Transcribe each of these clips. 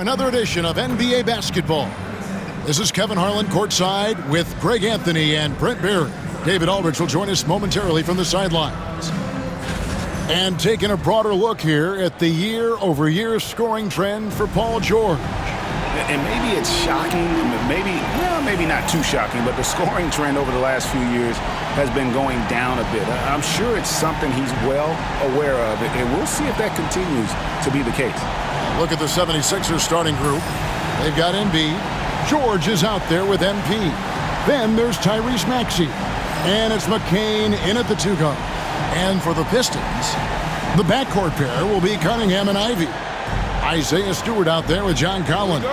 Another edition of NBA basketball. This is Kevin Harlan courtside with Greg Anthony and Brent Barry. David Aldridge will join us momentarily from the sidelines. And taking a broader look here at the year-over-year scoring trend for Paul George. And maybe it's shocking, maybe not too shocking, but the scoring trend over the last few years has been going down a bit. I'm sure it's something he's well aware of, and we'll see if that continues to be the case. Look at the 76ers starting group. They've got Embiid. George is out there with MP. Then there's Tyrese Maxey. And it's McCain in at the two guard. And for the Pistons, the backcourt pair will be Cunningham and Ivy. Isaiah Stewart out there with John Collins.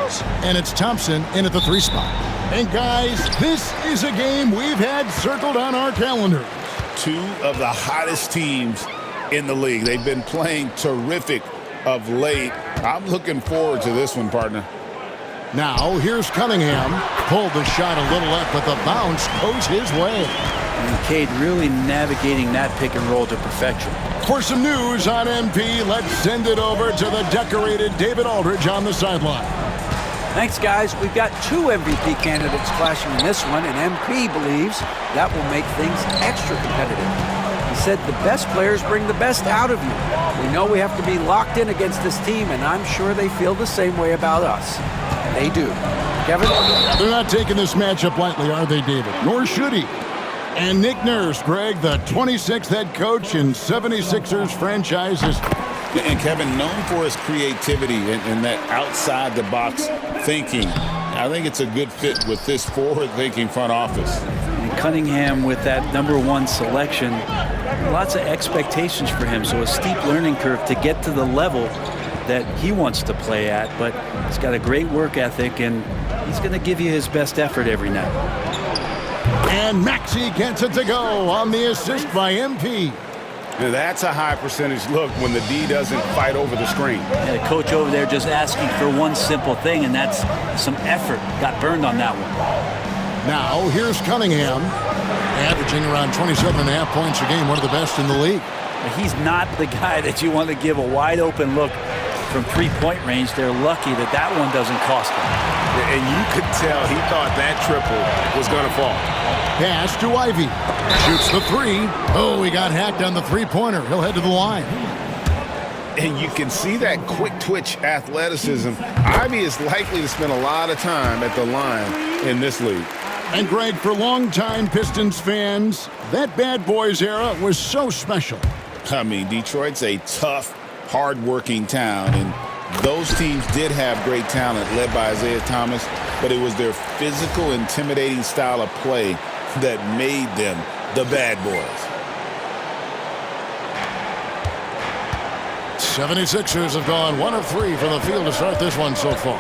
And it's Thompson in at the three spot. And guys, this is a game we've had circled on our calendars. Two of the hottest teams in the league. They've been playing terrific of late. I'm looking forward to this one, partner. Now, here's Cunningham. Pulled the shot a little left, but the bounce goes his way. And Cade really navigating that pick and roll to perfection. For some news on MP, let's send it over to the decorated David Aldridge on the sideline. Thanks, guys. We've got two MVP candidates clashing in this one, and MP believes that will make things extra competitive. He said the best players bring the best out of you. We know we have to be locked in against this team, and I'm sure they feel the same way about us. They do. Kevin? They're not taking this matchup lightly, are they, David? Nor should he. And Nick Nurse, Greg, the 26th head coach in 76ers franchises. And Kevin, known for his creativity and that outside-the-box thinking. I think it's a good fit with this forward-thinking front office. And Cunningham with that #1 selection, lots of expectations for him, so a steep learning curve to get to the level that he wants to play at, but he's got a great work ethic, and he's going to give you his best effort every night. And Maxey gets it to go on the assist by MP. Now that's a high percentage look when the D doesn't fight over the screen. Yeah, the coach over there just asking for one simple thing, and that's some effort. Got burned on that one. Now, here's Cunningham, averaging around 27.5 points a game, one of the best in the league. He's not the guy that you want to give a wide-open look from three-point range. They're lucky that that one doesn't cost them. And you could tell he thought that triple was going to fall. Pass to Ivy. Shoots the three. Oh, he got hacked on the three-pointer. He'll head to the line. And you can see that quick twitch athleticism. Ivy is likely to spend a lot of time at the line in this league. And Greg, for longtime Pistons fans, that bad boys era was so special. I mean, Detroit's a tough, hard-working town, and those teams did have great talent led by Isaiah Thomas, but it was their physical, intimidating style of play that made them the bad boys. 76ers have gone 1 of 3 from the field to start this one so far.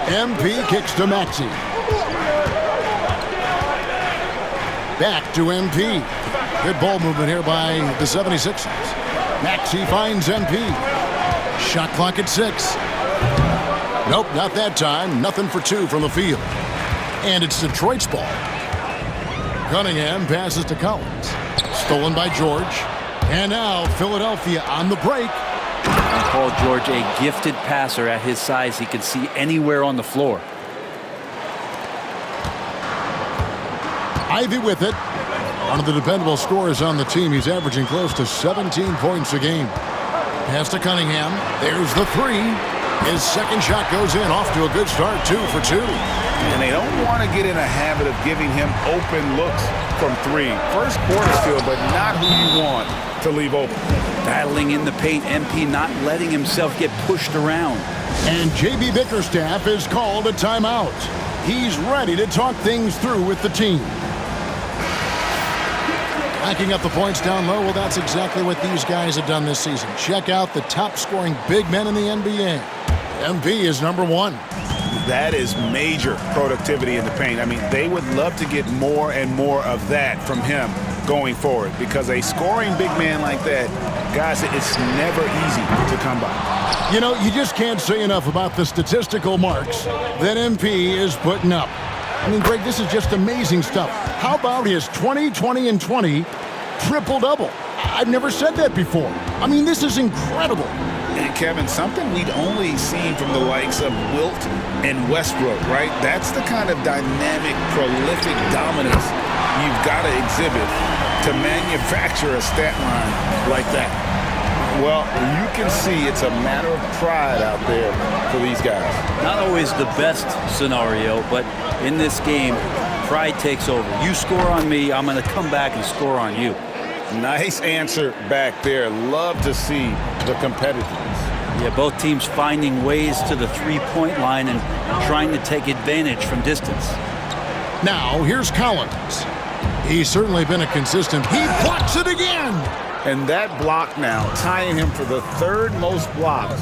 MP kicks to Maxey. Back to MP. Good ball movement here by the 76ers. Maxey finds MP. Shot clock at 6. Nope, not that time. Nothing for 2 from the field. And it's Detroit's ball. Cunningham passes to Collins. Stolen by George. And now Philadelphia on the break. And Paul George, a gifted passer at his size. He can see anywhere on the floor. Ivy with it. One of the dependable scorers on the team. He's averaging close to 17 points a game. Pass to Cunningham. There's the three. His second shot goes in. Off to a good start. 2 for 2. And they don't want to get in a habit of giving him open looks from 3. First quarter still, but not who you want to leave open. Battling in the paint, MP not letting himself get pushed around. And J.B. Bickerstaff has called a timeout. He's ready to talk things through with the team. Backing up the points down low, well, that's exactly what these guys have done this season. Check out the top-scoring big men in the NBA. MP is #1. That is major productivity in the paint. I mean, they would love to get more and more of that from him going forward, because a scoring big man like that, guys, it's never easy to come by. You know, you just can't say enough about the statistical marks that MP is putting up. I mean, Greg, this is just amazing stuff. How about his 20, 20, and 20 triple-double? I've never said that before. I mean, this is incredible. And Kevin, something we'd only seen from the likes of Wilt and Westbrook, right? That's the kind of dynamic, prolific dominance you've got to exhibit to manufacture a stat line like that. Well, you can see it's a matter of pride out there for these guys. Not always the best scenario, but in this game, pride takes over. You score on me, I'm going to come back and score on you. Nice answer back there. Love to see the competitiveness. Yeah, both teams finding ways to the three-point line and trying to take advantage from distance. Now, here's Collins. He's certainly been a consistent. He blocks it again. And that block now tying him for the third most blocks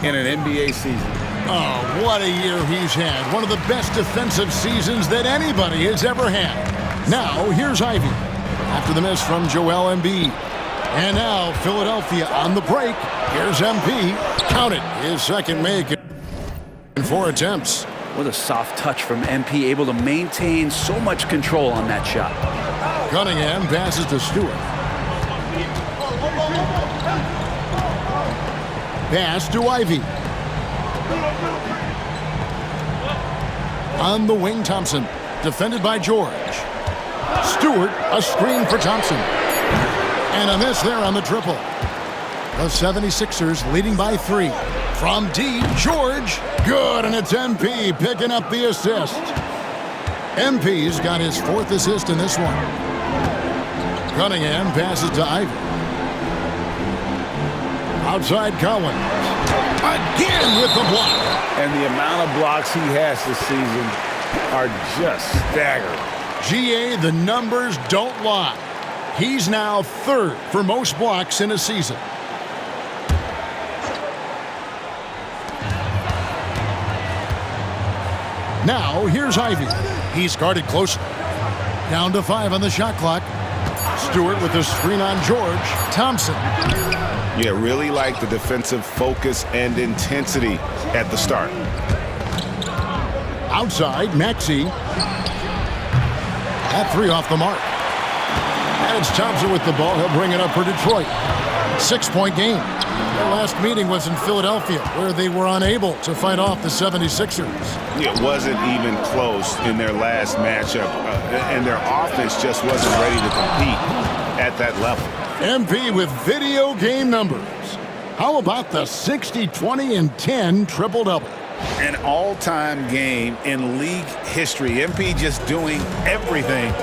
in an NBA season. Oh, what a year he's had. One of the best defensive seasons that anybody has ever had. Now, here's Ivy. After the miss from Joel Embiid. And now, Philadelphia on the break. Here's MP. Count it. His second make in 4 attempts. What a soft touch from MP, able to maintain so much control on that shot. Cunningham passes to Stewart. Pass to Ivy. On the wing, Thompson. Defended by George. Stewart, a screen for Thompson. And a miss there on the triple. The 76ers leading by 3. From deep, George. Good, and it's MP picking up the assist. MP's got his 4th assist in this one. Cunningham passes to Ivy. Outside Collins. Again with the block. And the amount of blocks he has this season are just staggering. GA, the numbers don't lie. He's now 3rd for most blocks in a season. Now, here's Ivy. He's guarded closely. Down to 5 on the shot clock. Stewart with the screen on George. Thompson. Yeah, really like the defensive focus and intensity at the start. Outside, Maxey. That 3 off the mark. And it's Thompson with the ball. He'll bring it up for Detroit. 6-point game. Their last meeting was in Philadelphia, where they were unable to fight off the 76ers. It wasn't even close in their last matchup, and their offense just wasn't ready to compete at that level. MP with video game numbers. How about the 60, 20, and 10 triple-double? An all-time game in league history. MP just doing everything.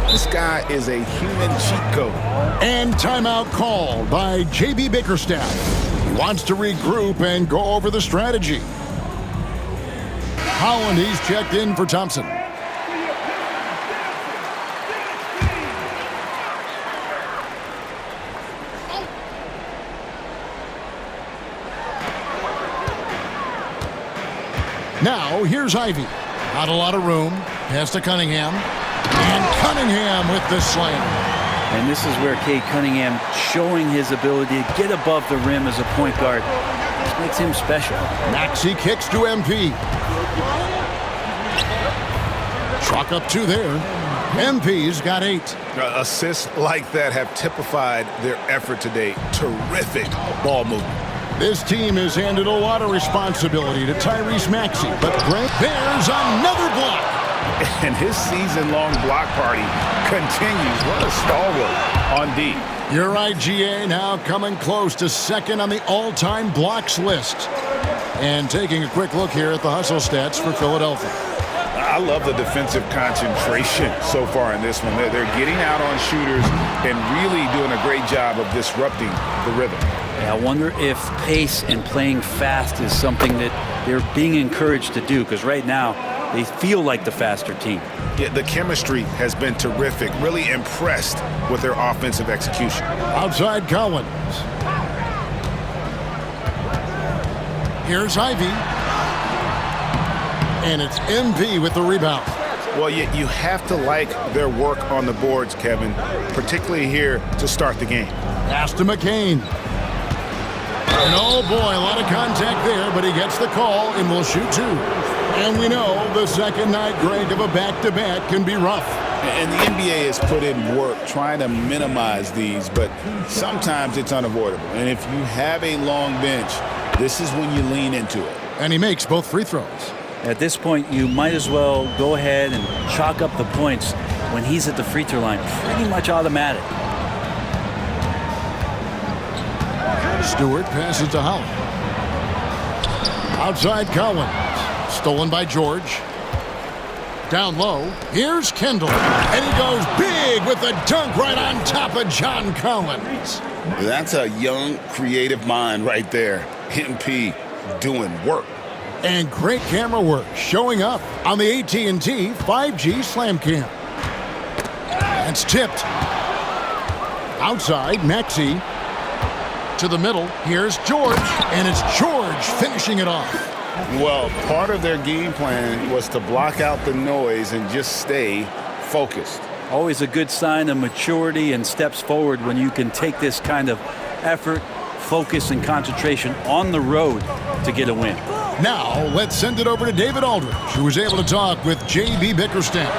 This guy is a human cheat code. And timeout called by J.B. Bickerstaff. He wants to regroup and go over the strategy. Holland, he's checked in for Thompson. Now, here's Ivy. Not a lot of room. Pass to Cunningham. And Cunningham with the slam. And this is where Cade Cunningham showing his ability to get above the rim as a point guard. This makes him special. Maxey kicks to MP. Chalk up 2 there. MP's got 8. Assists like that have typified their effort today. Terrific ball movement. This team has handed a lot of responsibility to Tyrese Maxey, but there's another block. And his season-long block party continues. What a stalwart on D. You're right, GA, now coming close to 2nd on the all-time blocks list. And taking a quick look here at the hustle stats for Philadelphia. I love the defensive concentration so far in this one. They're getting out on shooters and really doing a great job of disrupting the rhythm. Yeah, I wonder if pace and playing fast is something that they're being encouraged to do, because right now they feel like the faster team. Yeah, the chemistry has been terrific. Really impressed with their offensive execution. Outside Collins. Here's Ivy. And it's MP with the rebound. Well, you have to like their work on the boards, Kevin, particularly here to start the game. Pass to McCain. And oh boy, a lot of contact there, but he gets the call and will shoot 2. And we know the second night, Greg, of a back-to-back can be rough. And the NBA has put in work trying to minimize these, but sometimes it's unavoidable. And if you have a long bench, this is when you lean into it. And he makes both free throws. At this point, you might as well go ahead and chalk up the points when he's at the free throw line. Pretty much automatic. Stewart passes to Howell. Outside Collins. Stolen by George. Down low. Here's Kendall. And he goes big with the dunk right on top of John Collins. That's a young, creative mind right there. MP doing work. And great camera work showing up on the AT&T 5G Slam Cam. It's tipped. Outside, Maxey. To the middle, here's George, and it's George finishing it off. Well, part of their game plan was to block out the noise and just stay focused. Always a good sign of maturity and steps forward when you can take this kind of effort, focus, and concentration on the road to get a win. Now, let's send it over to David Aldridge, who was able to talk with J.B. Bickerstaff.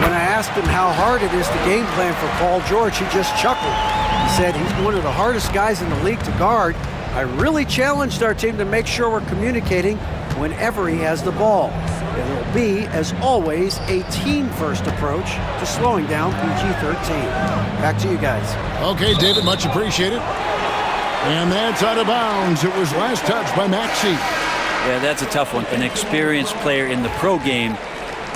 When I asked him how hard it is to game plan for Paul George, he just chuckled. He said he's one of the hardest guys in the league to guard. I really challenged our team to make sure we're communicating whenever he has the ball. It will be, as always, a team-first approach to slowing down PG-13. Back to you guys. Okay, David, much appreciated. And that's out of bounds. It was last touched by Maxey. Yeah, that's a tough one. An experienced player in the pro game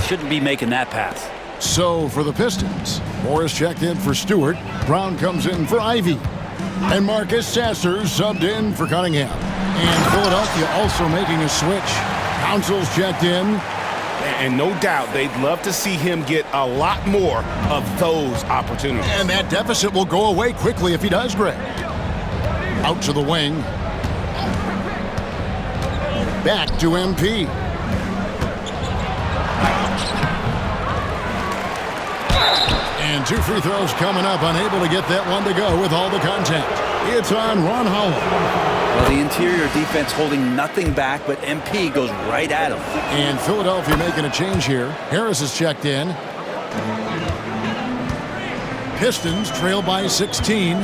shouldn't be making that pass. So for the Pistons, Morris checked in for Stewart. Brown comes in for Ivy. And Marcus Sasser subbed in for Cunningham. And Philadelphia also making a switch. Council's checked in. And no doubt they'd love to see him get a lot more of those opportunities. And that deficit will go away quickly if he does, Greg. Out to the wing. Back to MP. And two free throws coming up, unable to get that one to go with all the contact. It's on Ron Howell. Well, the interior defense holding nothing back, but MP goes right at him. And Philadelphia making a change here. Harris is checked in. Pistons trail by 16.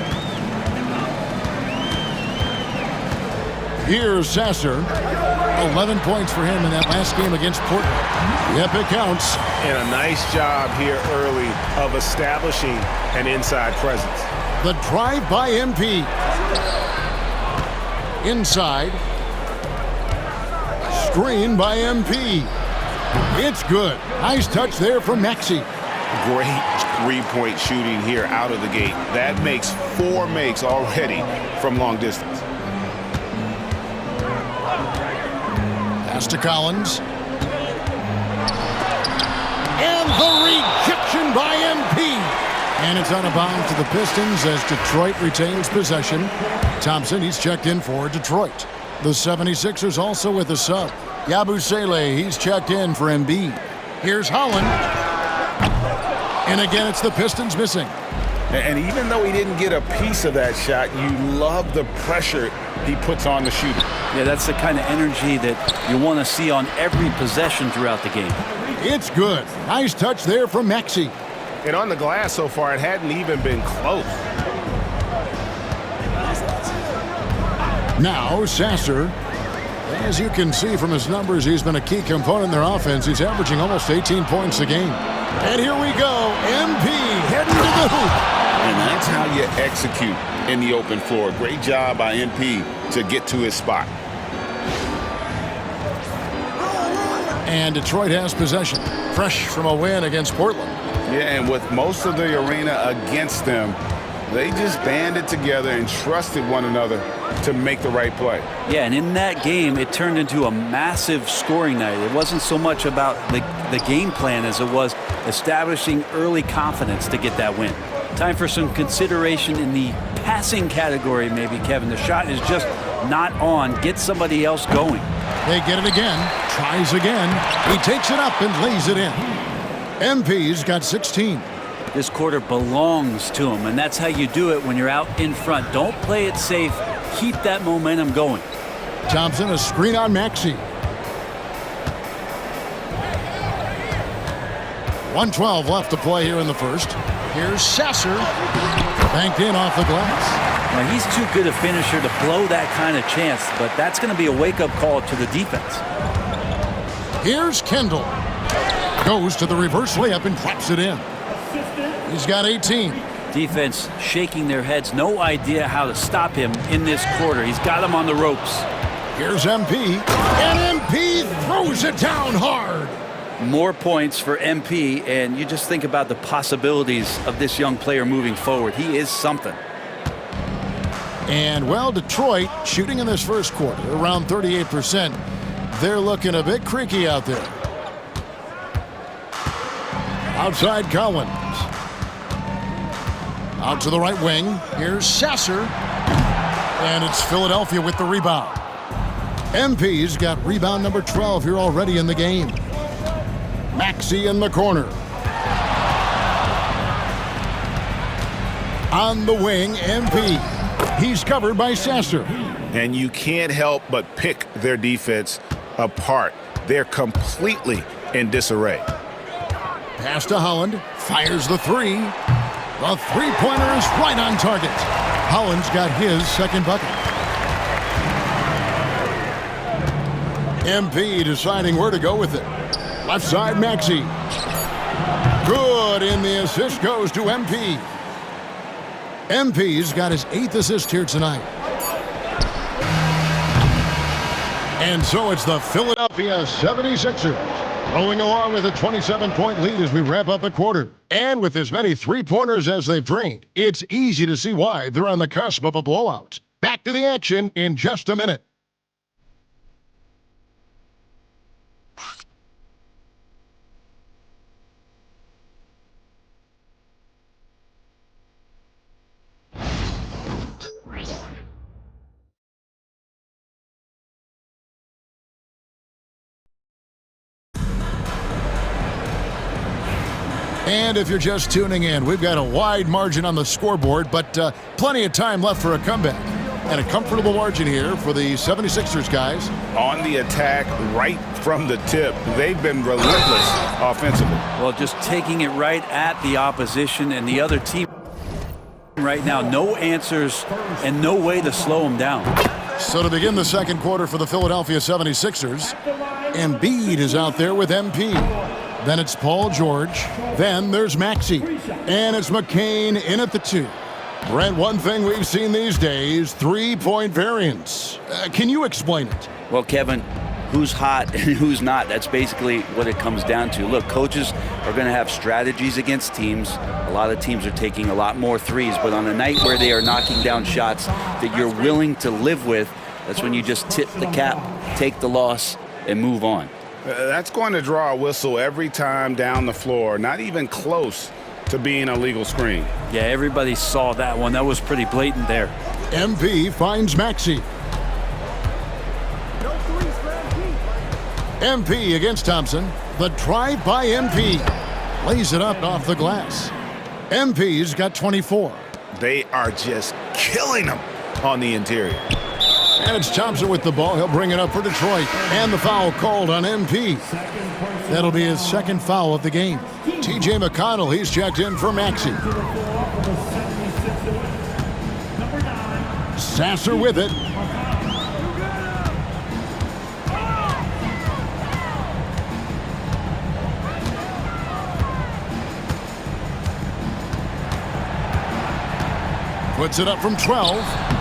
Here's Sasser. 11 points for him in that last game against Portland. Yep, it counts. And a nice job here early of establishing an inside presence. The drive by MP. Inside. Screen by MP. It's good. Nice touch there from Maxey. Great three-point shooting here out of the gate. That makes 4 makes already from long distance. Pass to Collins. And the rejection by MP. And it's out of bounds to the Pistons as Detroit retains possession. Thompson, he's checked in for Detroit. The 76ers also with a sub. Yabusele, he's checked in for Embiid. Here's Holland. And again, it's the Pistons missing. And even though he didn't get a piece of that shot, you love the pressure he puts on the shooter. Yeah, that's the kind of energy that you want to see on every possession throughout the game. It's good. Nice touch there from Maxey. And on the glass so far, it hadn't even been close. Now, Sasser. As you can see from his numbers, he's been a key component in their offense. He's averaging almost 18 points a game. And here we go. MP heading to the hoop. And that's how you execute in the open floor. Great job by MP to get to his spot. And Detroit has possession. Fresh from a win against Portland. Yeah, and with most of the arena against them, they just banded together and trusted one another to make the right play. Yeah, and in that game, it turned into a massive scoring night. It wasn't so much about the game plan as it was establishing early confidence to get that win. Time for some consideration in the passing category, maybe, Kevin. The shot is just not on. Get somebody else going. They get it again. Tries again. He takes it up and lays it in. MP's got 16. This quarter belongs to him, and that's how you do it when you're out in front. Don't play it safe. Keep that momentum going. Thompson, a screen on Maxey. 1:12 left to play here in the first. Here's Sasser. Banked in off the glass. Now, he's too good a finisher to blow that kind of chance, but that's going to be a wake-up call to the defense. Here's Kendall. Goes to the reverse layup and claps it in. He's got 18. Defense shaking their heads. No idea how to stop him in this quarter. He's got him on the ropes. Here's MP. And MP throws it down hard. More points for MP, and you just think about the possibilities of this young player moving forward. He is something. And, well, Detroit shooting in this first quarter around 38%. They're looking a bit creaky out there. Outside Collins. Out to the right wing. Here's Sasser. And it's Philadelphia with the rebound. MP's got rebound number 12 here already in the game. Maxey in the corner. On the wing, MP. He's covered by Sasser. And you can't help but pick their defense apart. They're completely in disarray. Pass to Holland. Fires the three. The three-pointer is right on target. Holland's got his second bucket. MP deciding where to go with it. Left side, Maxey. Good, and the assist goes to MP. MP's got his 8th assist here tonight. And so it's the Philadelphia 76ers rolling along with a 27-point lead as we wrap up a quarter. And with as many three-pointers as they've drained, it's easy to see why they're on the cusp of a blowout. Back to the action in just a minute. And if you're just tuning in, we've got a wide margin on the scoreboard, but plenty of time left for a comeback. And a comfortable margin here for the 76ers guys. On the attack right from the tip. They've been relentless offensively. Well, just taking it right at the opposition and the other team right now. No answers and no way to slow them down. So to begin the second quarter for the Philadelphia 76ers, Embiid is out there with MP. Then it's Paul George. Then there's Maxey. And it's McCain in at the 2. Brent, one thing we've seen these days, three-point variance. Can you explain it? Well, Kevin, who's hot and who's not, that's basically what it comes down to. Look, coaches are going to have strategies against teams. A lot of teams are taking a lot more threes, but on a night where they are knocking down shots that you're willing to live with, that's when you just tip the cap, take the loss, and move on. That's going to draw a whistle every time down the floor, not even close to being a legal screen. Yeah, everybody saw that one. That was pretty blatant there. MP finds Maxey. MP against Thompson. The drive by MP. Lays it up off the glass. MP's got 24. They are just killing them on the interior. And it's Thompson with the ball. He'll bring it up for Detroit. And the foul called on MP. That'll be his second foul of the game. T.J. McConnell, he's checked in for Maxey. Sasser with it. Puts it up from 12.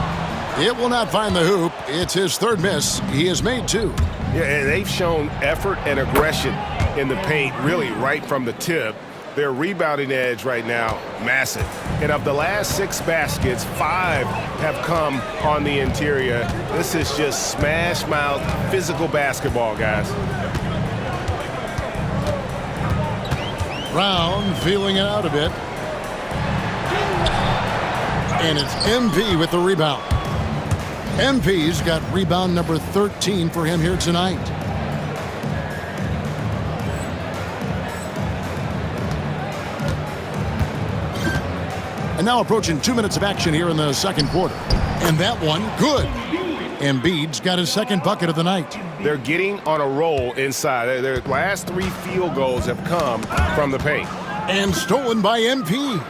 It will not find the hoop. It's his third miss. He has made 2. Yeah, and they've shown effort and aggression in the paint, really right from the tip. Their rebounding edge right now, massive. And of the last 6 baskets, 5 have come on the interior. This is just smash-mouth, physical basketball, guys. Brown feeling it out a bit. And it's MP with the rebound. MP's got rebound number 13 for him here tonight. And now approaching 2 minutes of action here in the second quarter. And that one, good. Embiid's got his second bucket of the night. They're getting on a roll inside. Their last 3 field goals have come from the paint. And stolen by MP.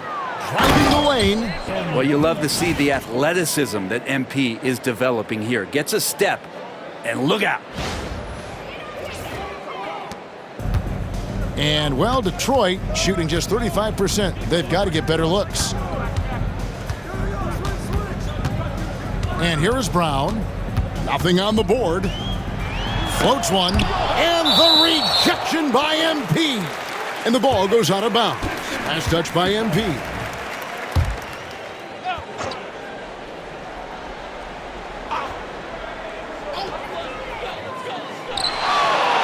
Driving the lane. Well, you love to see the athleticism that MP is developing here. Gets a step, and look out. And, well, Detroit shooting just 35%. They've got to get better looks. And here is Brown. Nothing on the board. Floats one. And the rejection by MP. And the ball goes out of bounds. Last touch by MP.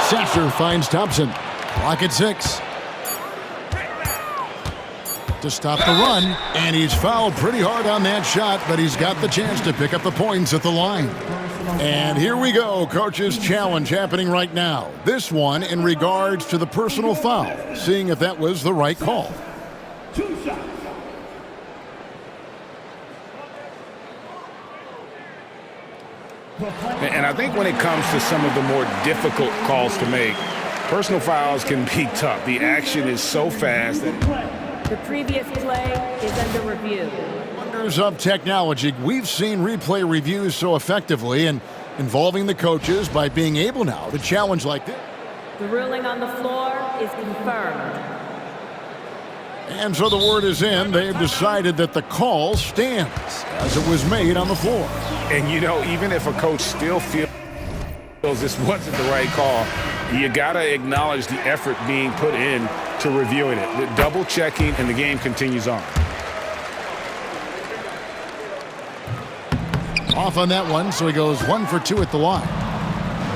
Sasser finds Thompson. Clock at 6. To stop the run, and he's fouled pretty hard on that shot, but he's got the chance to pick up the points at the line. And here we go, coach's challenge happening right now. This one in regards to the personal foul, seeing if that was the right call. And I think when it comes to some of the more difficult calls to make, personal fouls can be tough. The action is so fast. The previous play is under review. Wonders of technology. We've seen replay reviews so effectively and involving the coaches by being able now to challenge like this. The ruling on the floor is confirmed. And so the word is in. They've decided that the call stands as it was made on the floor. And, you know, even if a coach still feels this wasn't the right call, you got to acknowledge the effort being put in to reviewing it, the double checking, and the game continues on. Off on that one, so he goes 1 for 2 at the line.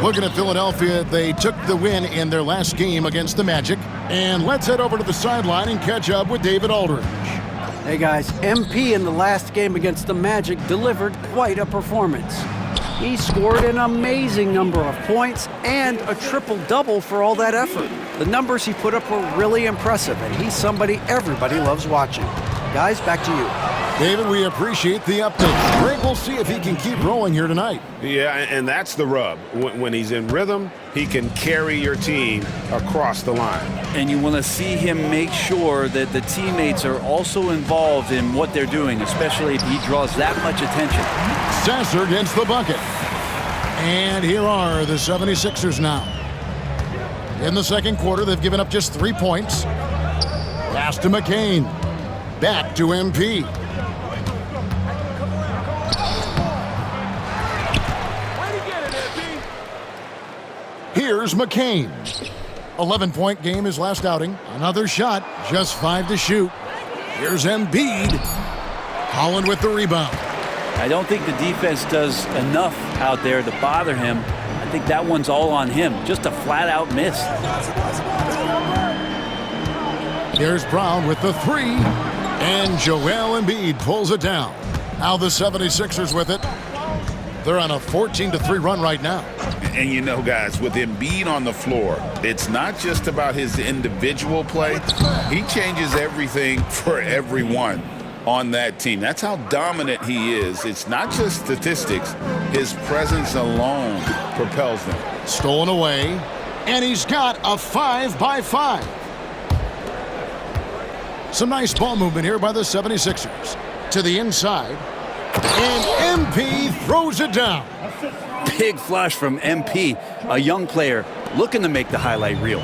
Looking at Philadelphia, they took the win in their last game against the Magic. And let's head over to the sideline and catch up with David Aldridge. Hey guys, MP in the last game against the Magic delivered quite a performance. He scored an amazing number of points and a triple-double for all that effort. The numbers he put up were really impressive, and he's somebody everybody loves watching. Guys, back to you. David, we appreciate the update. Greg, we'll see if he can keep rolling here tonight. Yeah, and that's the rub. When he's in rhythm, he can carry your team across the line. And you want to see him make sure that the teammates are also involved in what they're doing, especially if he draws that much attention. Sasser gets the bucket. And here are the 76ers now. In the second quarter, they've given up just 3 points. Pass to McCain. Back to MP. Here's McCain. 11-point game his last outing. Another shot, just 5 to shoot. Here's Embiid. Holland with the rebound. I don't think the defense does enough out there to bother him. I think that one's all on him. Just a flat-out miss. Here's Brown with the 3. And Joel Embiid pulls it down. Now the 76ers with it. They're on a 14-3 run right now. And you know, guys, with Embiid on the floor, it's not just about his individual play. He changes everything for everyone on that team. That's how dominant he is. It's not just statistics. His presence alone propels them. Stolen away, and he's got a 5-by-5. Some nice ball movement here by the 76ers. To the inside, and MP throws it down. Big flush from MP, a young player looking to make the highlight reel.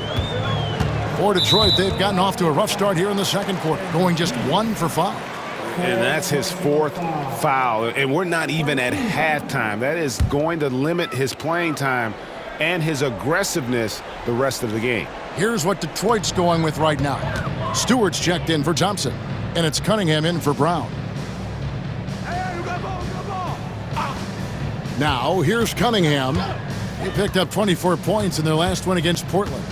For Detroit, they've gotten off to a rough start here in the second quarter, going just 1 for 5. And that's his 4th foul. And we're not even at halftime. That is going to limit his playing time and his aggressiveness the rest of the game. Here's what Detroit's going with right now. Stewart's checked in for Thompson, and it's Cunningham in for Brown. Now, here's Cunningham. He picked up 24 points in their last win against Portland.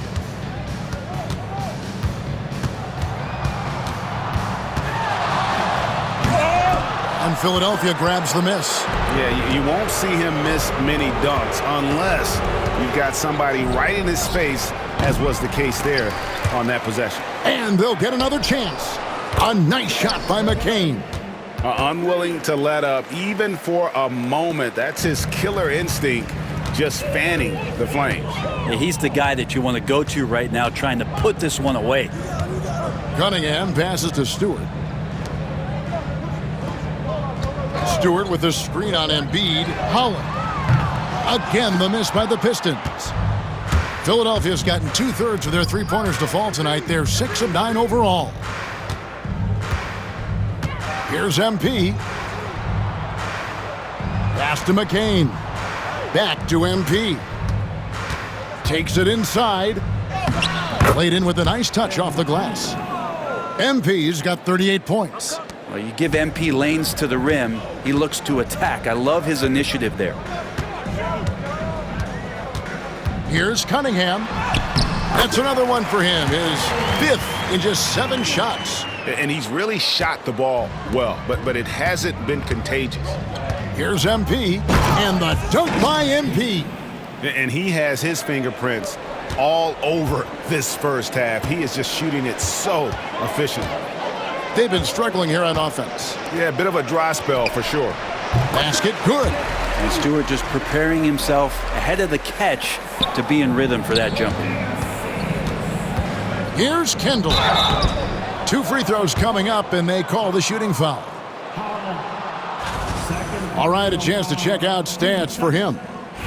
And Philadelphia grabs the miss. Yeah, you won't see him miss many dunks unless you've got somebody right in his face, as was the case there on that possession. And they'll get another chance. A nice shot by McCain. Unwilling to let up even for a moment. That's his killer instinct. just fanning the Flames. Yeah, he's the guy that you want to go to right now, trying to put this one away. Cunningham passes to Stewart. Stewart with the screen on Embiid. Holland. Again, the miss by the Pistons. Philadelphia's gotten 2/3 of their three-pointers to fall tonight. They're 6 of 9 overall. Here's MP. Pass to McCain. Back to MP. Takes it inside. Played in with a nice touch off the glass. MP's got 38 points. Well, you give MP lanes to the rim, he looks to attack. I love his initiative there. Here's Cunningham. That's another one for him. His 5th in just 7 shots. And he's really shot the ball well, but it hasn't been contagious. Here's MP, and the dunk by MP. And he has his fingerprints all over this first half. He is just shooting it so efficiently. They've been struggling here on offense. Yeah, a bit of a dry spell for sure. Basket good. And Stewart just preparing himself ahead of the catch to be in rhythm for that jumper. Here's Kendall. 2 free throws coming up, and they call the shooting foul. All right, a chance to check out stats for him.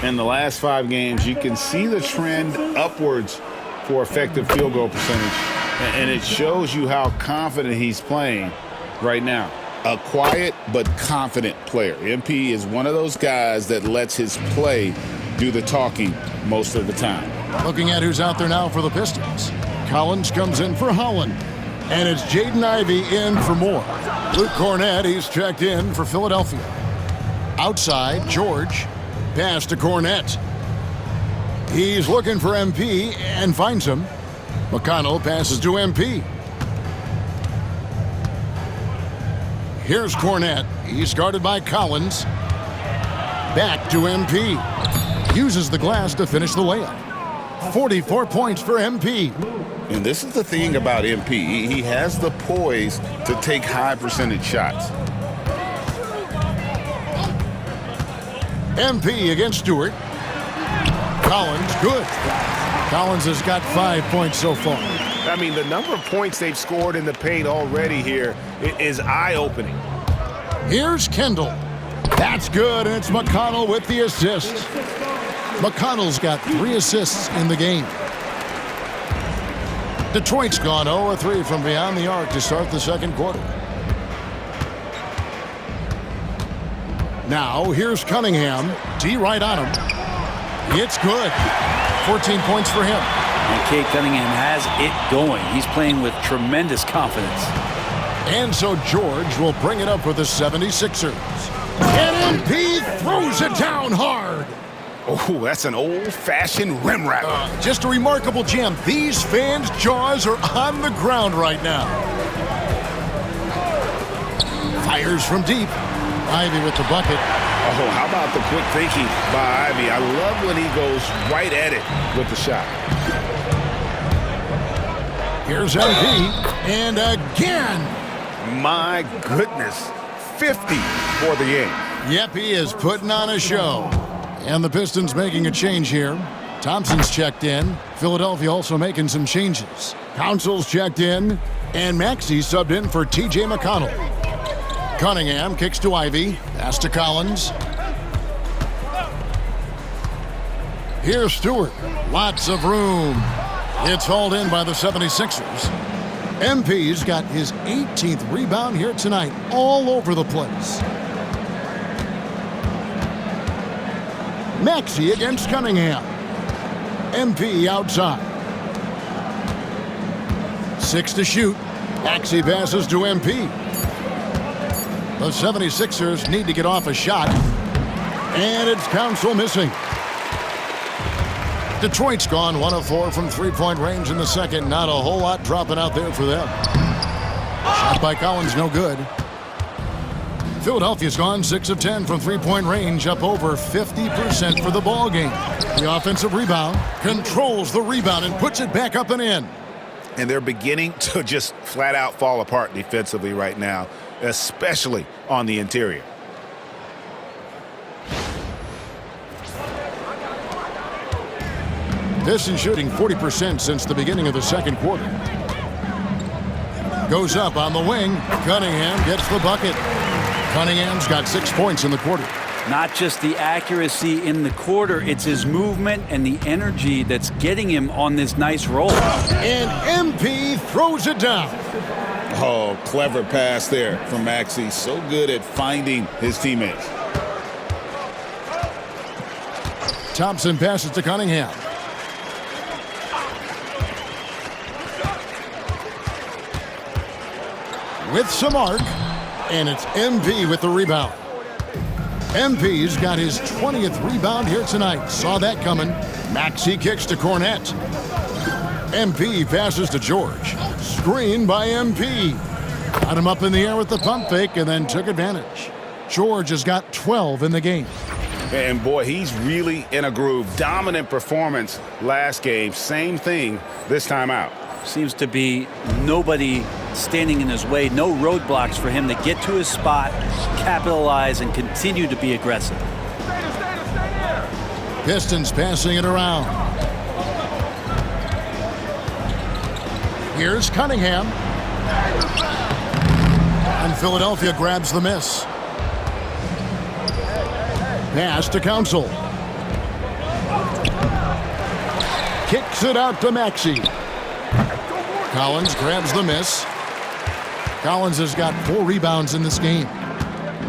In the last 5 games, you can see the trend upwards for effective field goal percentage. And it shows you how confident he's playing right now. A quiet but confident player. MP is one of those guys that lets his play do the talking most of the time. Looking at who's out there now for the Pistons. Collins comes in for Holland. And it's Jaden Ivey in for Moore. Luke Cornett, he's checked in for Philadelphia. Outside, George. Pass to Cornett. He's looking for MP and finds him. McConnell passes to MP. Here's Cornett. He's guarded by Collins. Back to MP. Uses the glass to finish the layup. 44 points for MP. And this is the thing about MP. He has the poise to take high percentage shots. MP against Stewart. Collins, good. Collins has got 5 points so far. I mean, the number of points they've scored in the paint already here is eye-opening. Here's Kendall. That's good, and it's McConnell with the assist. McConnell's got 3 assists in the game. Detroit's gone 0-3 from beyond the arc to start the second quarter. Now, here's Cunningham. D right on him. It's good. 14 points for him. And Cade Cunningham has it going. He's playing with tremendous confidence. And so George will bring it up for the 76ers. And MP throws it down hard. Oh, that's an old-fashioned rim wrap. Just a remarkable jam. These fans' jaws are on the ground right now. Fires from deep. Ivy with the bucket. Oh, how about the quick thinking by Ivy? I love when he goes right at it with the shot. Here's MP. And again. My goodness. 50 for the game. Yep, he is putting on a show. And the Pistons making a change here. Thompson's checked in. Philadelphia also making some changes. Council's checked in. And Maxey subbed in for T.J. McConnell. Cunningham kicks to Ivy. Pass to Collins. Here's Stewart. Lots of room. It's hauled in by the 76ers. MP's got his 18th rebound here tonight. All over the place. Maxey against Cunningham. MP outside. 6 to shoot. Maxey passes to MP. The 76ers need to get off a shot. And it's Council missing. Detroit's gone 1 of 4 from three-point range in the second. Not a whole lot dropping out there for them. Shot by Collins, no good. Philadelphia's gone 6 of 10 from three-point range, up over 50% for the ball game. The offensive rebound controls the rebound and puts it back up and in. And they're beginning to just flat out fall apart defensively right now, especially on the interior. Pistons shooting 40% since the beginning of the second quarter. Goes up on the wing. Cunningham gets the bucket. Cunningham's got 6 points in the quarter. Not just the accuracy in the quarter, it's his movement and the energy that's getting him on this nice roll. And MP throws it down. Oh, clever pass there from Maxey. So good at finding his teammates. Thompson passes to Cunningham. With some arc, and it's MP with the rebound. MP's got his 20th rebound here tonight. Saw that coming. Maxey kicks to Cornette. MP passes to George. Screen by MP. Got him up in the air with the pump fake and then took advantage. George has got 12 in the game. And boy, he's really in a groove. Dominant performance last game. Same thing this time out. Seems to be nobody standing in his way, no roadblocks for him to get to his spot, capitalize, and continue to be aggressive. Pistons passing it around. Here's Cunningham. And Philadelphia grabs the miss. Pass to Council. Kicks it out to Maxey. Collins grabs the miss. Collins has got 4 rebounds in this game.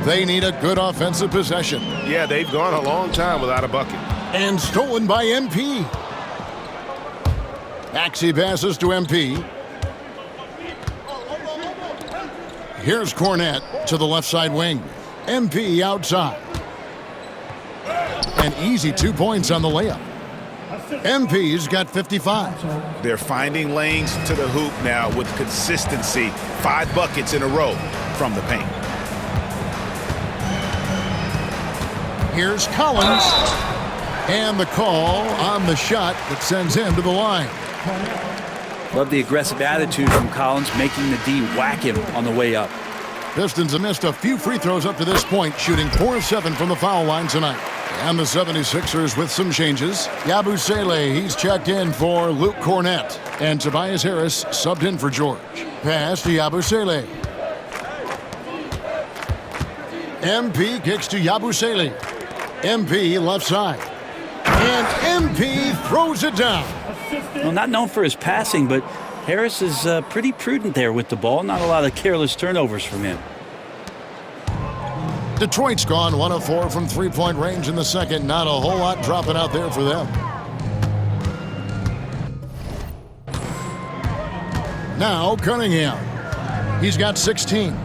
They need a good offensive possession. Yeah, they've gone a long time without a bucket. And stolen by MP. Maxey passes to MP. Here's Cornette to the left side wing. MP outside. An easy 2 points on the layup. MP's got 55. They're finding lanes to the hoop now with consistency. 5 buckets in a row from the paint. Here's Collins. And the call on the shot that sends him to the line. Love the aggressive attitude from Collins, making the D whack him on the way up. Pistons have missed a few free throws up to this point, shooting 4 of 7 from the foul line tonight. And the 76ers with some changes. Yabusele, he's checked in for Luke Cornette. And Tobias Harris subbed in for George. Pass to Yabusele. MP kicks to Yabusele. MP left side. And MP throws it down. Well, not known for his passing, but Harris is pretty prudent there with the ball. Not a lot of careless turnovers from him. Detroit's gone 1 of 4 from three-point range in the second. Not a whole lot dropping out there for them. Now Cunningham. He's got 16.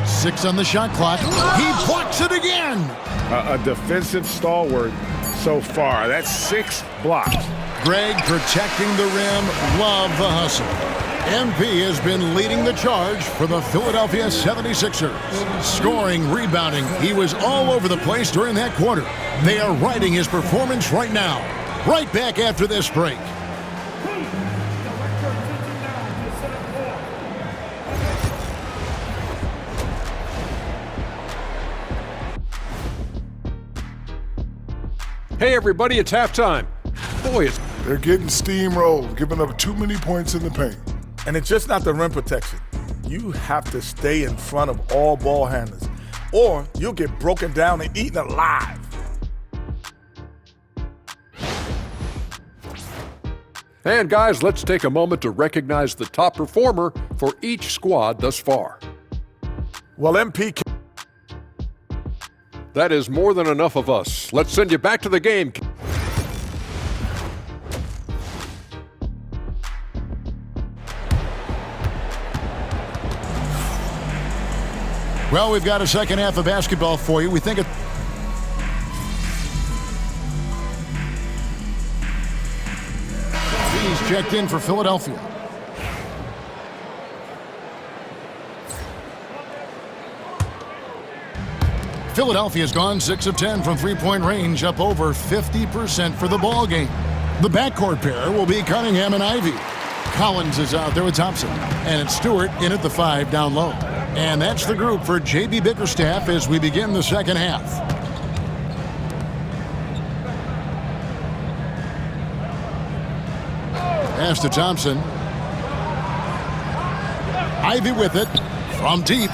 6 on the shot clock. He blocks it again. A defensive stalwart so far. That's 6 blocks. Greg protecting the rim. Love the hustle. MP has been leading the charge for the Philadelphia 76ers. Scoring, rebounding. He was all over the place during that quarter. They are riding his performance right now. Right back after this break. Hey everybody, it's halftime. Boy, they're getting steamrolled, giving up too many points in the paint. And it's just not the rim protection. You have to stay in front of all ball handlers, or you'll get broken down and eaten alive. And guys, let's take a moment to recognize the top performer for each squad thus far. Well, MP... That is more than enough of us. Let's send you back to the game. Well, we've got a second half of basketball for you. We think it. He's checked in for Philadelphia. Philadelphia's gone 6 of 10 from three-point range, up over 50% for the ball game. The backcourt pair will be Cunningham and Ivy. Collins is out there with Thompson, and it's Stewart in at the 5 down low. And that's the group for J.B. Bickerstaff as we begin the second half. Pass to Thompson. Ivy with it from deep.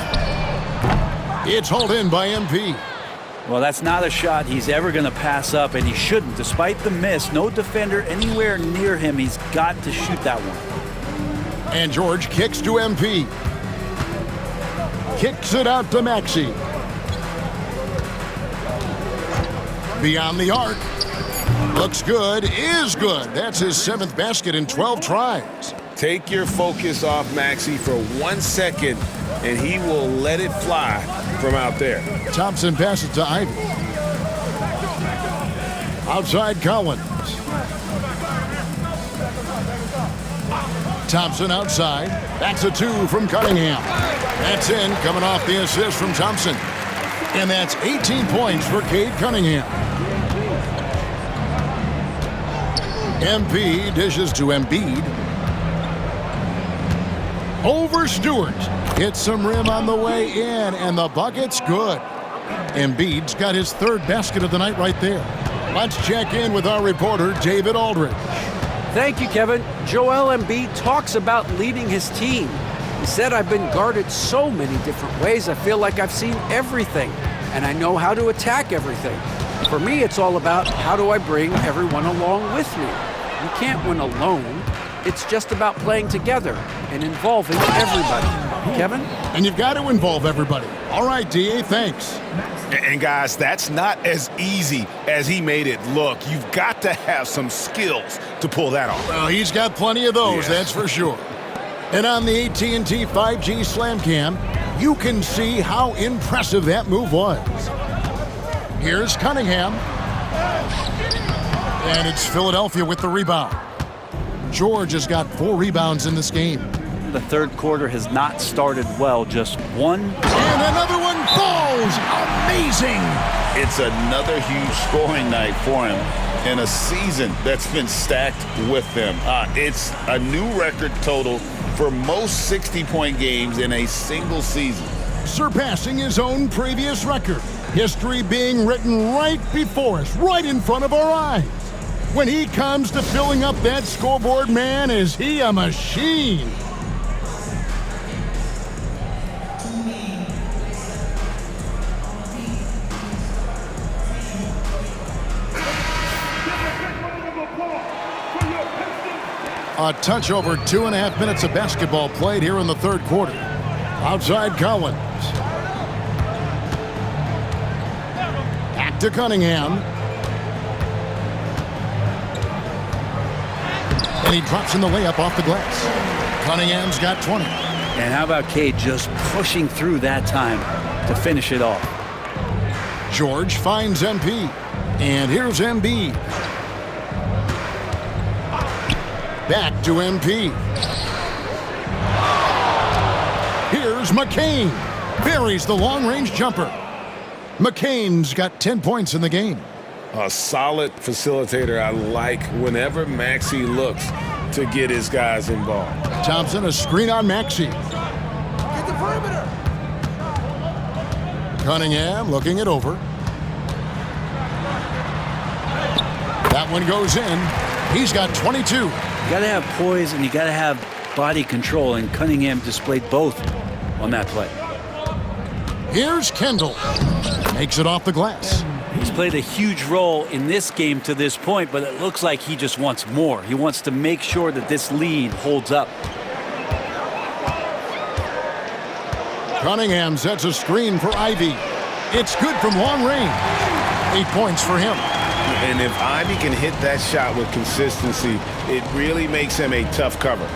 It's hauled in by MP. Well, that's not a shot he's ever going to pass up, and he shouldn't. Despite the miss, no defender anywhere near him. He's got to shoot that one. And George kicks to MP. Kicks it out to Maxey. Beyond the arc. Looks good, is good. That's his 7th basket in 12 tries. Take your focus off Maxey for 1 second, and he will let it fly from out there. Thompson passes to Ivy. Outside Collins. Thompson outside. That's a 2 from Cunningham. That's in, coming off the assist from Thompson. And that's 18 points for Cade Cunningham. MP dishes to Embiid. Over Stewart. Hits some rim on the way in, and the bucket's good. Embiid's got his 3rd basket of the night right there. Let's check in with our reporter, David Aldridge. Thank you, Kevin. Joel Embiid talks about leading his team. He said, "I've been guarded so many different ways. I feel like I've seen everything, and I know how to attack everything. For me, it's all about how do I bring everyone along with me. You can't win alone. It's just about playing together and involving everybody." Kevin? And you've got to involve everybody. All right, D.A., thanks. And guys, that's not as easy as he made it look. You've got to have some skills to pull that off. Well, he's got plenty of those, that's for sure. And on the AT&T 5G Slam Cam, you can see how impressive that move was. Here's Cunningham. And it's Philadelphia with the rebound. George has got 4 rebounds in this game. The 3rd quarter has not started well, just 1. And another one falls. Amazing. It's another huge scoring night for him in a season that's been stacked with them. It's a new record total for most 60-point games in a single season. Surpassing his own previous record. History being written right before us, right in front of our eyes. When he comes to filling up that scoreboard, man, is he a machine? A touch over 2.5 minutes of basketball played here in the 3rd quarter. Outside Collins. Back to Cunningham. And he drops in the layup off the glass. Cunningham's got 20. And how about Cade just pushing through that time to finish it off? George finds MP. And here's Embiid. Back to MP. Here's McCain. Buries the long-range jumper. McCain's got 10 points in the game. A solid facilitator. I like whenever Maxey looks to get his guys involved. Thompson, a screen on Maxey. Get the perimeter. Cunningham looking it over. That one goes in. He's got 22. You got to have poise and you got to have body control, and Cunningham displayed both on that play. Here's Kendall. Makes it off the glass. He's played a huge role in this game to this point, but it looks like he just wants more. He wants to make sure that this lead holds up. Cunningham sets a screen for Ivy. It's good from long range. 8 points for him. And if Ivy can hit that shot with consistency, it really makes him a tough cover.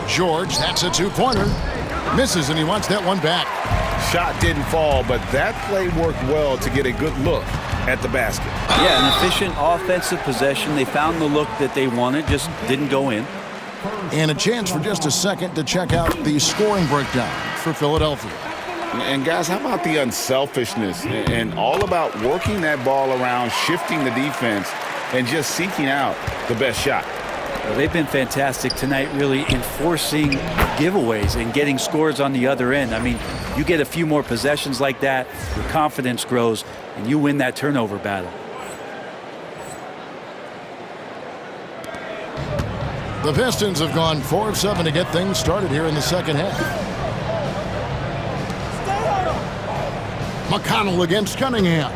George, that's a 2-pointer. Misses, and he wants that one back. Shot didn't fall, but that play worked well to get a good look at the basket. Yeah, an efficient offensive possession. They found the look that they wanted, just didn't go in. And a chance for just a second to check out the scoring breakdown for Philadelphia. And guys, how about the unselfishness and all about working that ball around, shifting the defense, and just seeking out the best shot? Well, they've been fantastic tonight, really enforcing giveaways and getting scores on the other end. I mean, you get a few more possessions like that, your confidence grows, and you win that turnover battle. The Pistons have gone 4 of 7 to get things started here in the second half. McConnell against Cunningham.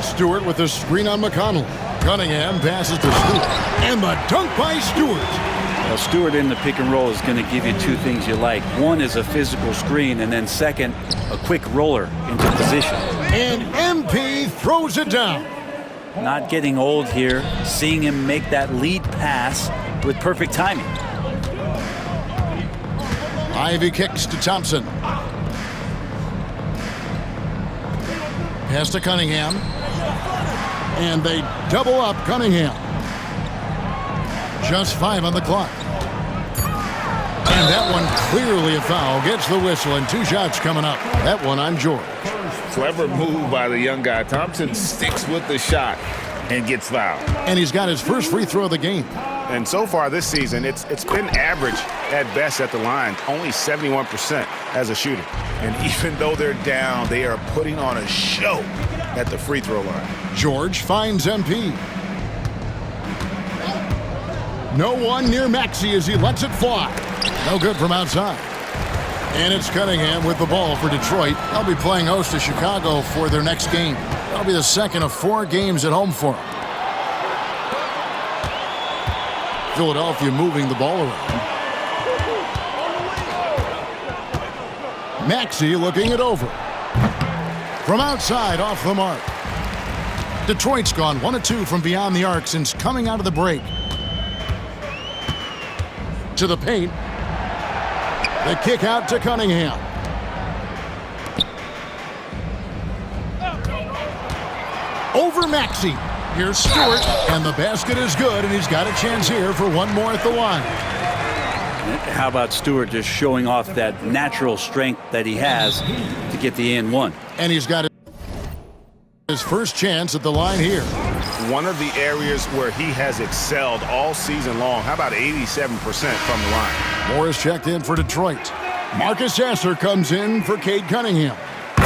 Stewart with the screen on McConnell. Cunningham passes to Stewart. And the dunk by Stewart. Well, Stewart in the pick and roll is going to give you two things you like. One is a physical screen, and then second, a quick roller into position. And MP throws it down. Not getting old here, seeing him make that lead pass with perfect timing. Ivy kicks to Thompson. Pass to Cunningham. And they double up Cunningham. Just 5 on the clock. And that one clearly a foul. Gets the whistle and 2 shots coming up. That one on George. Clever move by the young guy. Thompson sticks with the shot and gets fouled. And he's got his first free throw of the game. And so far this season, it's been average at best at the line, only 71% as a shooter. And even though they're down, they are putting on a show at the free throw line. George finds MP. No one near Maxey as he lets it fly. No good from outside. And it's Cunningham with the ball for Detroit. They'll be playing host to Chicago for their next game. That'll be the second of 4 games at home for them. Philadelphia moving the ball around. Maxey looking it over. From outside, off the mark. Detroit's gone 1 of 2 from beyond the arc since coming out of the break. To the paint. The kick out to Cunningham. Over Maxey. Here's Stewart, and the basket is good, and he's got a chance here for one more at the line. How about Stewart just showing off that natural strength that he has to get the and one? And he's got his first chance at the line here. One of the areas where he has excelled all season long. How about 87% from the line? Morris checked in for Detroit. Marcus Sasser comes in for Cade Cunningham.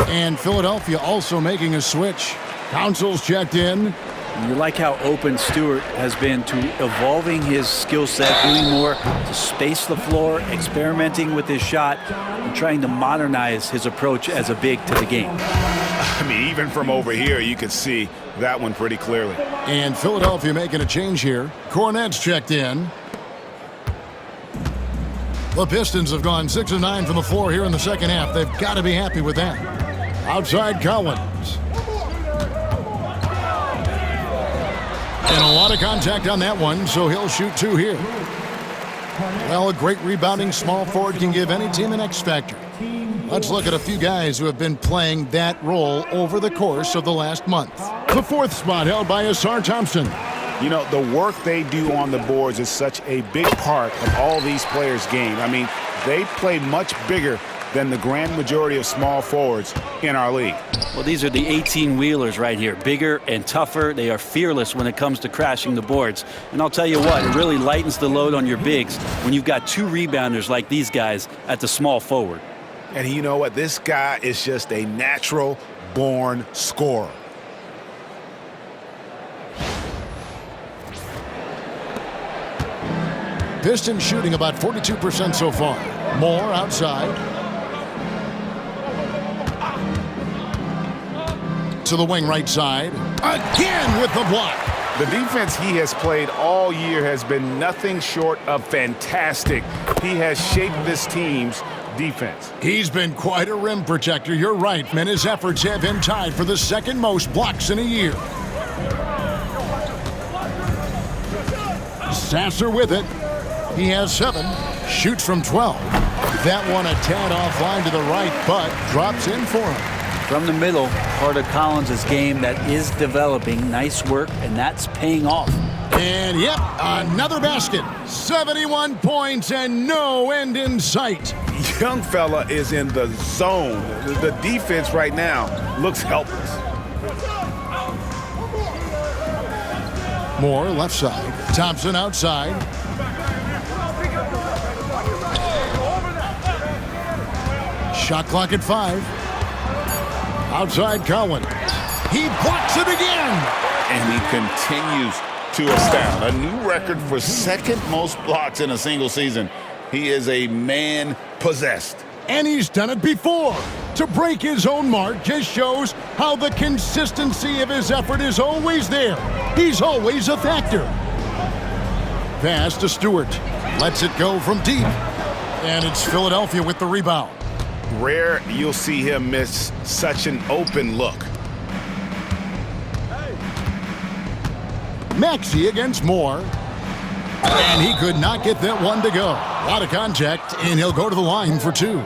And Philadelphia also making a switch. Council's checked in. You like how open Stewart has been to evolving his skill set, doing more to space the floor, experimenting with his shot, and trying to modernize his approach as a big to the game. I mean, even from over here, you could see that one pretty clearly. And Philadelphia making a change here. Cornette's checked in. The Pistons have gone 6 of 9 from the floor here in the second half. They've got to be happy with that. Outside Collins. And a lot of contact on that one, so he'll shoot 2 here. Well, a great rebounding small forward can give any team an X factor. Let's look at a few guys who have been playing that role over the course of the last month. The 4th spot held by Asar Thompson. You know, the work they do on the boards is such a big part of all these players' game. I mean, they play much bigger than the grand majority of small forwards in our league. Well, these are the 18-wheelers right here. Bigger and tougher. They are fearless when it comes to crashing the boards. And I'll tell you what, it really lightens the load on your bigs when you've got 2 rebounders like these guys at the small forward. And you know what? This guy is just a natural-born scorer. Pistons shooting about 42% so far. Moore outside. To the wing right side. Again with the block. The defense he has played all year has been nothing short of fantastic. He has shaped this team's defense. He's been quite a rim protector. You're right, man. His efforts have him tied for the 2nd most blocks in a year. Sasser with it. He has 7. Shoots from 12. That one a tad offline to the right, but drops in for him. From the middle, part of Collins' game that is developing. Nice work, and that's paying off. And, yep, another basket. 71 points and no end in sight. Young fella is in the zone. The defense right now looks helpless. Moore left side. Thompson outside. Shot clock at 5. Outside Collins. He blocks it again. And he continues to astound. A new record for second most blocks in a single season. He is a man possessed. And he's done it before. To break his own mark just shows how the consistency of his effort is always there. He's always a factor. Pass to Stewart. Lets it go from deep. And it's Philadelphia with the rebound. Rare you'll see him miss such an open look. Maxey against Moore. And he could not get that one to go. A lot of contact, and he'll go to the line for two.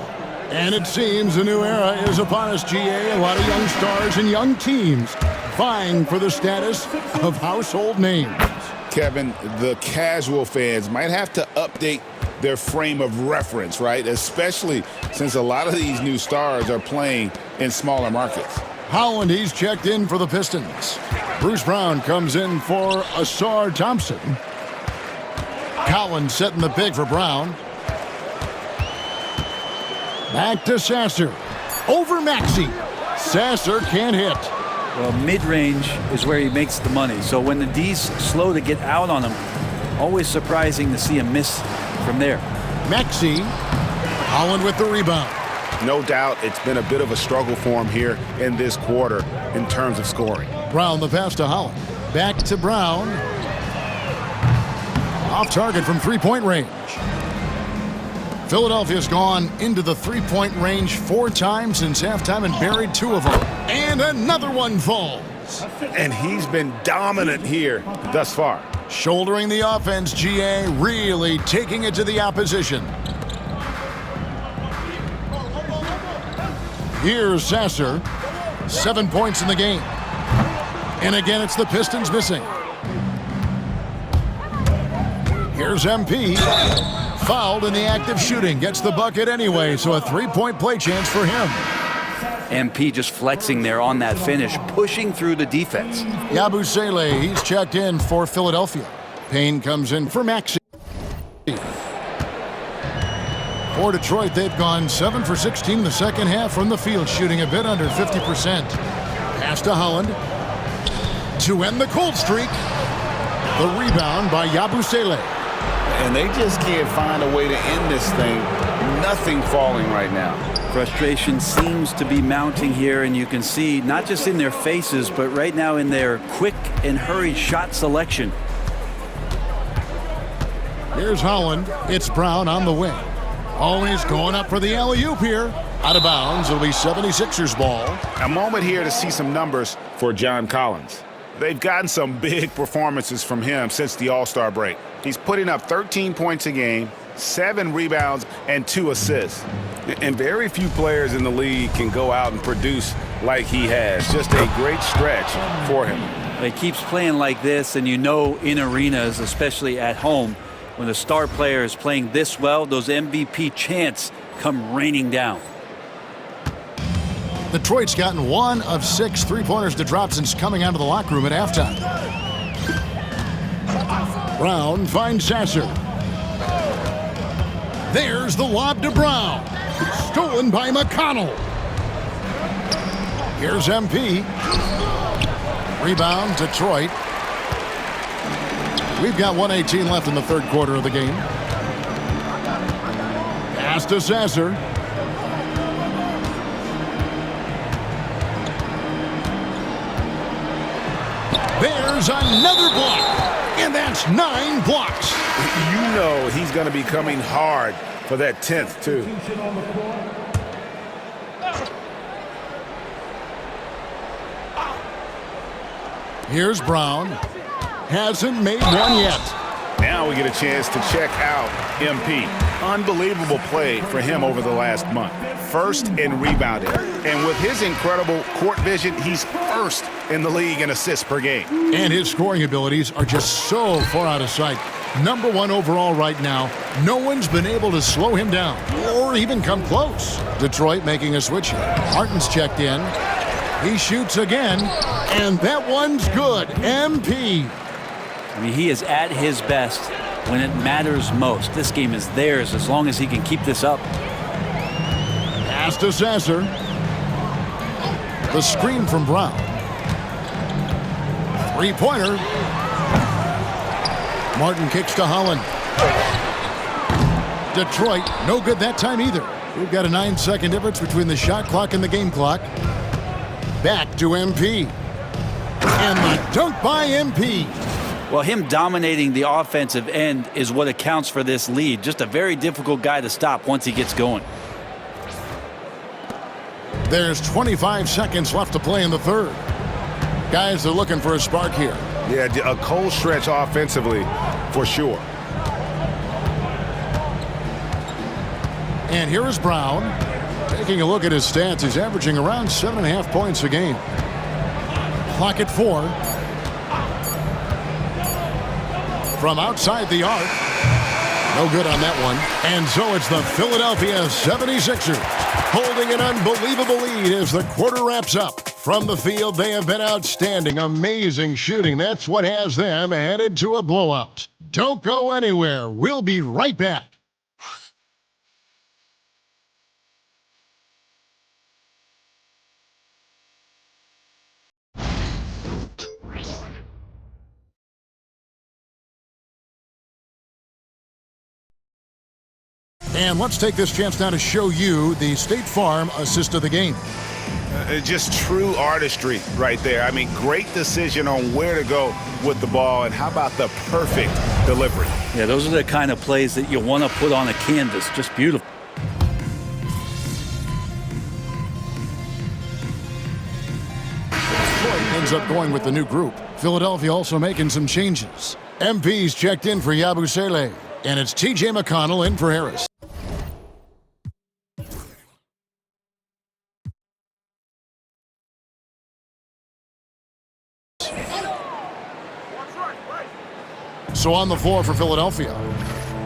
And it seems a new era is upon us, GA. A lot of young stars and young teams vying for the status of household names. Kevin, the casual fans might have to update their frame of reference, right? Especially since a lot of these new stars are playing in smaller markets. Holland, he's checked in for the Pistons. Bruce Brown comes in for Asar Thompson. Collins setting the pick for Brown. Back to Sasser. Over Maxey. Sasser can't hit. Well, mid-range is where he makes the money. So when the D's slow to get out on him, always surprising to see him miss from there. Maxey. Holland with the rebound. No doubt it's been a bit of a struggle for him here in this quarter in terms of scoring. Brown the pass to Holland. Back to Brown. Off target from three-point range. Philadelphia's gone into the three-point range 4 times since halftime and buried 2 of them. And another one falls. And he's been dominant here thus far. Shouldering the offense, GA really taking it to the opposition. Here's Sasser. 7 points in the game. And again, it's the Pistons missing. Here's MP. Fouled in the act of shooting. Gets the bucket anyway, so a 3-point play chance for him. MP just flexing there on that finish, pushing through the defense. Yabusele, he's checked in for Philadelphia. Payne comes in for Maxey. For Detroit, they've gone 7 for 16 in the second half from the field, shooting a bit under 50%. Pass to Holland to end the cold streak. The rebound by Yabusele. And they just can't find a way to end this thing. Nothing falling right now. Frustration seems to be mounting here, and you can see not just in their faces, but right now in their quick and hurried shot selection. Here's Holland. It's Brown on the wing. Oh, he's going up for the alley-oop here. Out of bounds. It'll be 76ers ball. A moment here to see some numbers for John Collins. They've gotten some big performances from him since the All-Star break. He's putting up 13 points a game, 7 rebounds, and 2 assists. And very few players in the league can go out and produce like he has. Just a great stretch for him. He keeps playing like this, and you know in arenas, especially at home, when the star player is playing this well, those MVP chants come raining down. Detroit's gotten 1 of 6 three-pointers to drop since coming out of the locker room at halftime. Brown finds Sasser. There's the lob to Brown. Stolen by McConnell. Here's MP. Rebound, Detroit. We've got 1:18 left in the third quarter of the game. Pass to Sasser. There's another block, and that's 9 blocks. You know he's going to be coming hard for that 10th, too. Here's Brown. Hasn't made one yet. Now we get a chance to check out MP. Unbelievable play for him over the last month. First in rebounding. And with his incredible court vision, he's first in the league in assists per game. And his scoring abilities are just so far out of sight. Number 1 overall right now. No one's been able to slow him down or even come close. Detroit making a switch here. Martin's checked in. He shoots again, and that one's good. MP. I mean, he is at his best when it matters most. This game is theirs as long as he can keep this up. Pass to Sasser. The screen from Brown. Three-pointer. Martin kicks to Holland. Detroit, no good that time either. We've got a 9-second difference between the shot clock and the game clock. Back to MP. And the dunk by MP. Well, him dominating the offensive end is what accounts for this lead. Just a very difficult guy to stop once he gets going. There's 25 seconds left to play in the third. Guys are looking for a spark here. Yeah, a cold stretch offensively for sure. And here is Brown. Taking a look at his stats, he's averaging around 7.5 points a game. Clock at 4. From outside the arc. No good on that one. And so it's the Philadelphia 76ers holding an unbelievable lead as the quarter wraps up. From the field, they have been outstanding. Amazing shooting. That's what has them headed to a blowout. Don't go anywhere. We'll be right back. And let's take this chance now to show you the State Farm assist of the game. Just true artistry right there. I mean, great decision on where to go with the ball, and how about the perfect delivery? Yeah, those are the kind of plays that you want to put on a canvas. Just beautiful. Detroit ends up going with the new group. Philadelphia also making some changes. MP's checked in for Yabusele, and it's T.J. McConnell in for Harris. So on the floor for Philadelphia,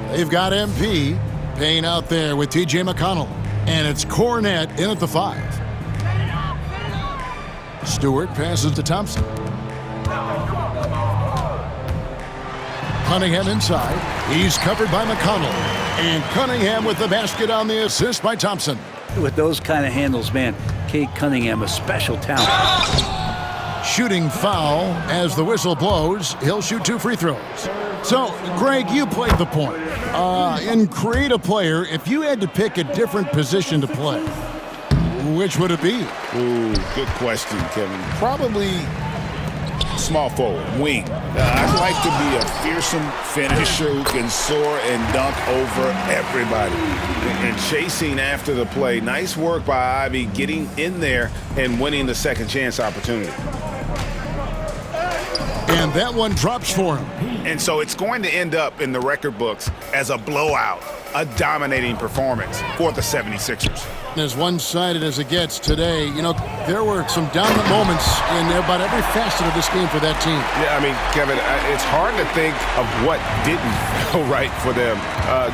they've got MP Payne out there with T.J. McConnell, and it's Cornette in at the 5. Stewart passes to Thompson. Cunningham inside. He's covered by McConnell, and Cunningham with the basket on the assist by Thompson. With those kind of handles, man, Cade Cunningham, a special talent. Shooting foul as the whistle blows. He'll shoot 2 free throws. So, Greg, you played the point. In create a player, if you had to pick a different position to play, which would it be? Ooh, good question, Kevin. Probably small forward, wing. I'd like to be a fearsome finisher who can soar and dunk over everybody. And chasing after the play. Nice work by Ivy getting in there and winning the second chance opportunity. And that one drops for him. And so it's going to end up in the record books as a blowout, a dominating performance for the 76ers. As one-sided as it gets today, you know, there were some dominant moments in about every facet of this game for that team. Yeah, I mean, Kevin, it's hard to think of what didn't go right for them.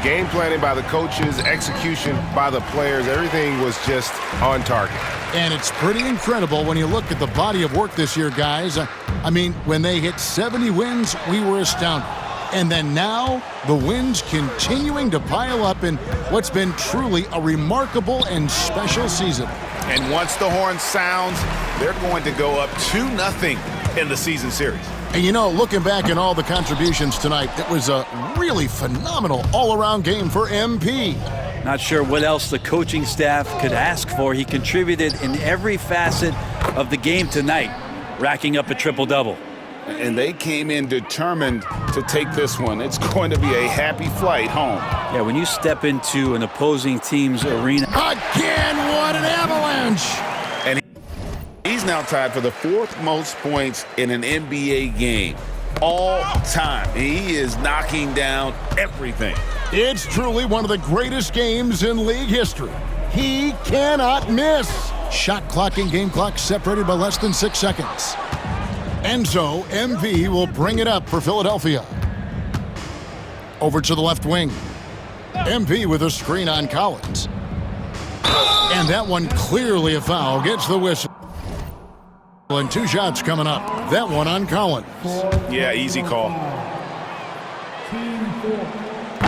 Game planning by the coaches, execution by the players, everything was just on target. And it's pretty incredible when you look at the body of work this year, guys. I mean, when they hit 70 wins, we were astounded. And then now, the wins continuing to pile up in what's been truly a remarkable and special season. And once the horn sounds, they're going to go up 2-0 in the season series. And you know, looking back at all the contributions tonight, it was a really phenomenal all-around game for MP. Not sure what else the coaching staff could ask for. He contributed in every facet of the game tonight, racking up a triple-double. And they came in determined to take this one. It's going to be a happy flight home. Yeah, when you step into an opposing team's arena. Again, what an avalanche! And he's now tied for the 4th most points in an NBA game all time. He is knocking down everything. It's truly one of the greatest games in league history. He cannot miss. Shot clock and game clock separated by less than 6 seconds. And so, MV will bring it up for Philadelphia. Over to the left wing. MV with a screen on Collins. And that one clearly a foul. Gets the whistle. And 2 shots coming up. That one on Collins. Yeah, easy call.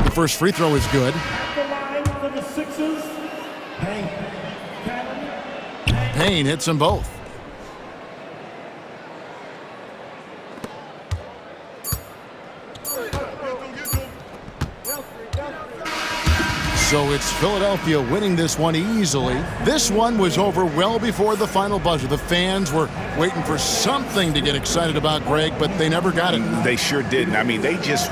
The first free throw is good. Payne hits them both. So it's Philadelphia winning this one easily. This one was over well before the final buzzer. The fans were waiting for something to get excited about, Greg, but they never got it. They sure didn't. I mean, they just